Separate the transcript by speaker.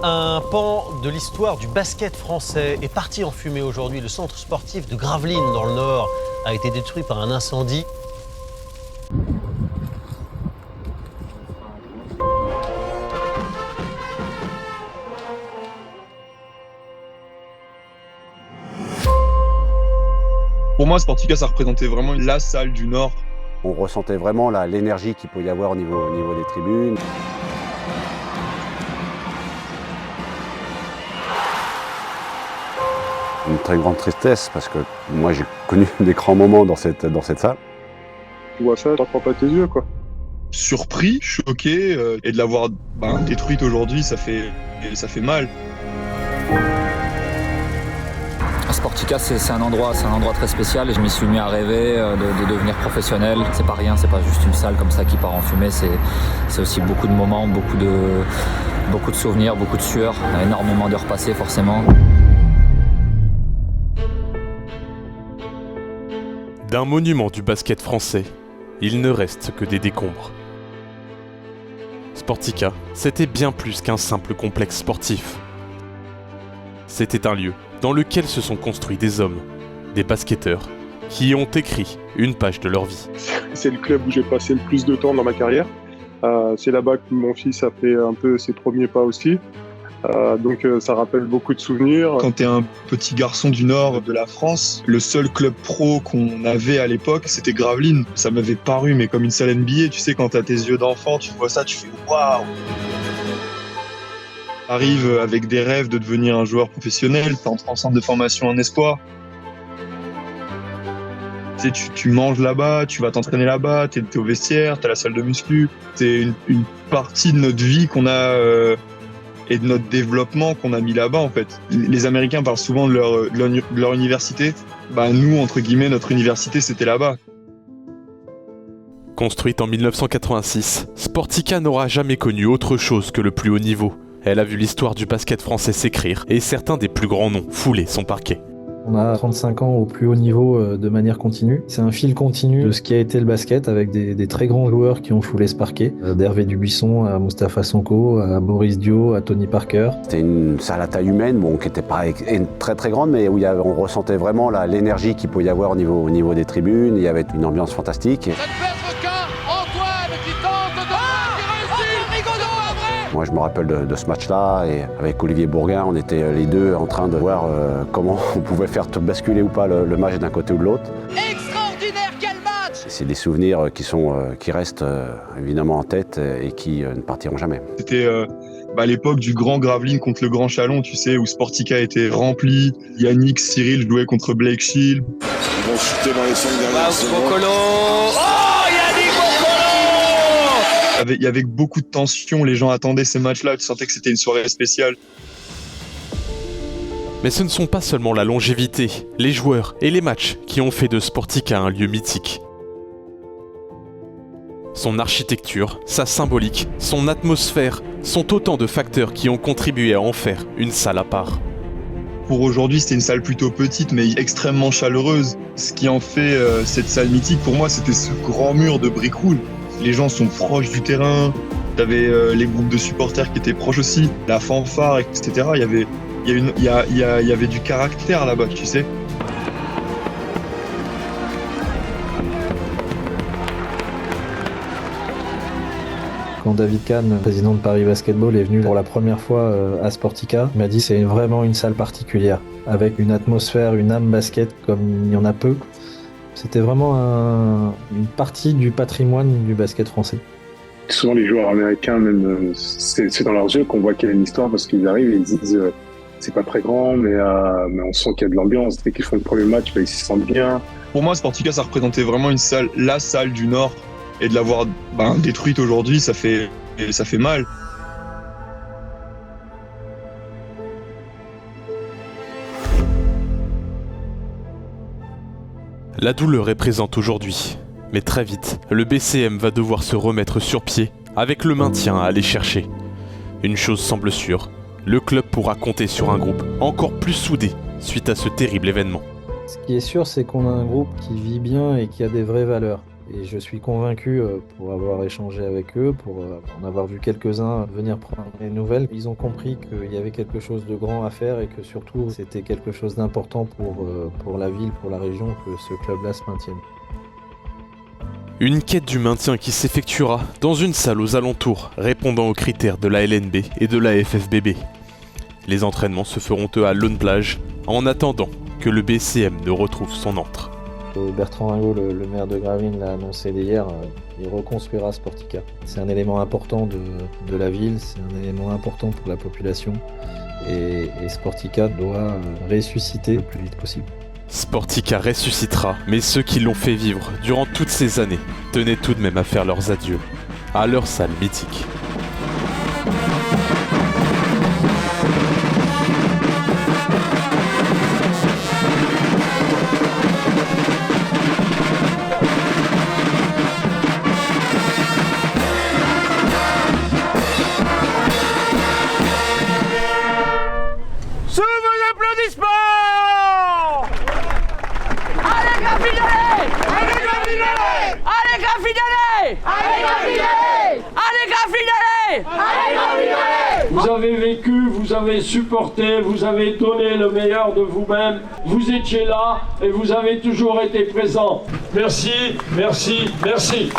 Speaker 1: Un pan de l'histoire du basket français est parti en fumée aujourd'hui. Le centre sportif de Gravelines, dans le Nord, a été détruit par un incendie.
Speaker 2: Pour moi, Sportica, ça représentait vraiment la salle du Nord.
Speaker 3: On ressentait vraiment l'énergie qu'il peut y avoir au niveau des tribunes. Une très grande tristesse parce que moi j'ai connu des grands moments dans cette salle.
Speaker 4: Tu vois ça, t'en prends pas tes yeux, quoi.
Speaker 2: Surpris, choqué, et de l'avoir détruite aujourd'hui, ça fait mal.
Speaker 5: Sportica, c'est un endroit très spécial et je m'y suis mis à rêver de devenir professionnel. C'est pas rien, c'est pas juste une salle comme ça qui part en fumée, c'est aussi beaucoup de moments, beaucoup de souvenirs, beaucoup de sueur, énormément d'heures passées forcément.
Speaker 6: D'un monument du basket français, il ne reste que des décombres. Sportica, c'était bien plus qu'un simple complexe sportif. C'était un lieu dans lequel se sont construits des hommes, des basketteurs, qui ont écrit une page de leur vie.
Speaker 4: C'est le club où j'ai passé le plus de temps dans ma carrière. C'est là-bas que mon fils a fait un peu ses premiers pas aussi. Donc ça rappelle beaucoup de souvenirs.
Speaker 2: Quand t'es un petit garçon du Nord de la France, le seul club pro qu'on avait à l'époque, c'était Gravelines. Ça m'avait paru, mais comme une salle NBA, tu sais, quand t'as tes yeux d'enfant, tu vois ça, tu fais waouh! Arrive avec des rêves de devenir un joueur professionnel, t'entres en centre de formation en espoir. Tu manges là-bas, tu vas t'entraîner là-bas, t'es au vestiaire, t'as la salle de muscu. C'est une partie de notre vie qu'on a et de notre développement qu'on a mis là-bas en fait. Les Américains parlent souvent de leur université. Nous, entre guillemets, notre université, c'était là-bas.
Speaker 6: Construite en 1986, Sportica n'aura jamais connu autre chose que le plus haut niveau. Elle a vu l'histoire du basket français s'écrire et certains des plus grands noms fouler son parquet.
Speaker 7: On a 35 ans au plus haut niveau de manière continue. C'est un fil continu de ce qui a été le basket avec des très grands joueurs qui ont foulé ce parquet. D'Hervé Dubuisson à Moustapha Sonko, à Boris Dio, à Tony Parker.
Speaker 3: C'était une salle à taille humaine, qui n'était pas très très grande, mais où on ressentait vraiment l'énergie qu'il peut y avoir au niveau des tribunes. Il y avait une ambiance fantastique. Moi, je me rappelle de ce match-là, et avec Olivier Bourguin, on était les deux en train de voir comment on pouvait faire basculer ou pas le match d'un côté ou de l'autre.
Speaker 8: Extraordinaire, quel match!
Speaker 3: C'est des souvenirs qui restent évidemment en tête et qui ne partiront jamais.
Speaker 2: C'était l'époque du grand Gravelines contre le grand Chalon, tu sais, où Sportica était rempli. Yannick, Cyril jouaient contre Blake Shield.
Speaker 9: Ils vont chuter dans les 5 dernières secondes.
Speaker 2: Il y avait beaucoup de tension, les gens attendaient ces matchs-là, tu sentais que c'était une soirée spéciale.
Speaker 6: Mais ce ne sont pas seulement la longévité, les joueurs et les matchs qui ont fait de Sportica un lieu mythique. Son architecture, sa symbolique, son atmosphère sont autant de facteurs qui ont contribué à en faire une salle à part.
Speaker 2: Pour aujourd'hui, c'était une salle plutôt petite, mais extrêmement chaleureuse. Ce qui en fait cette salle mythique, pour moi, c'était ce grand mur de briques rouges. Les gens sont proches du terrain, t'avais les groupes de supporters qui étaient proches aussi, la fanfare, etc. Il y avait du caractère là-bas, tu sais.
Speaker 7: Quand David Kahn, président de Paris Basketball, est venu pour la première fois à Sportica, il m'a dit c'est vraiment une salle particulière, avec une atmosphère, une âme basket comme il y en a peu. C'était vraiment une partie du patrimoine du basket français.
Speaker 4: Souvent les joueurs américains, même, c'est dans leurs yeux qu'on voit qu'il y a une histoire parce qu'ils arrivent et ils disent c'est pas très grand, mais on sent qu'il y a de l'ambiance. Dès qu'ils font le premier match, ils se sentent bien.
Speaker 2: Pour moi, Sportica, ça représentait vraiment la salle du Nord. Et de l'avoir détruite aujourd'hui, ça fait mal.
Speaker 6: La douleur est présente aujourd'hui, mais très vite, le BCM va devoir se remettre sur pied avec le maintien à aller chercher. Une chose semble sûre, le club pourra compter sur un groupe encore plus soudé suite à ce terrible événement.
Speaker 7: Ce qui est sûr, c'est qu'on a un groupe qui vit bien et qui a des vraies valeurs. Et je suis convaincu, pour avoir échangé avec eux, pour en avoir vu quelques-uns venir prendre des nouvelles, ils ont compris qu'il y avait quelque chose de grand à faire et que surtout c'était quelque chose d'important pour la ville, pour la région, que ce club-là se maintienne.
Speaker 6: Une quête du maintien qui s'effectuera dans une salle aux alentours, répondant aux critères de la LNB et de la FFBB. Les entraînements se feront eux à Lone Plage, en attendant que le BCM ne retrouve son antre.
Speaker 7: Bertrand Ringot, le maire de Gravelines, l'a annoncé hier, il reconstruira Sportica. C'est un élément important de la ville, c'est un élément important pour la population et Sportica doit ressusciter le plus vite possible.
Speaker 6: Sportica ressuscitera, mais ceux qui l'ont fait vivre durant toutes ces années tenaient tout de même à faire leurs adieux à leur salle mythique.
Speaker 8: Sous vos applaudissements! Allez Graffinelli! Allez Graffinelli! Allez Graffinelli! Allez Graffinelli! Allez Graffinelli! Allez Graffinelli!
Speaker 10: Vous avez vécu, vous avez supporté, vous avez donné le meilleur de vous-même. Vous étiez là et vous avez toujours été présent. Merci, merci, merci.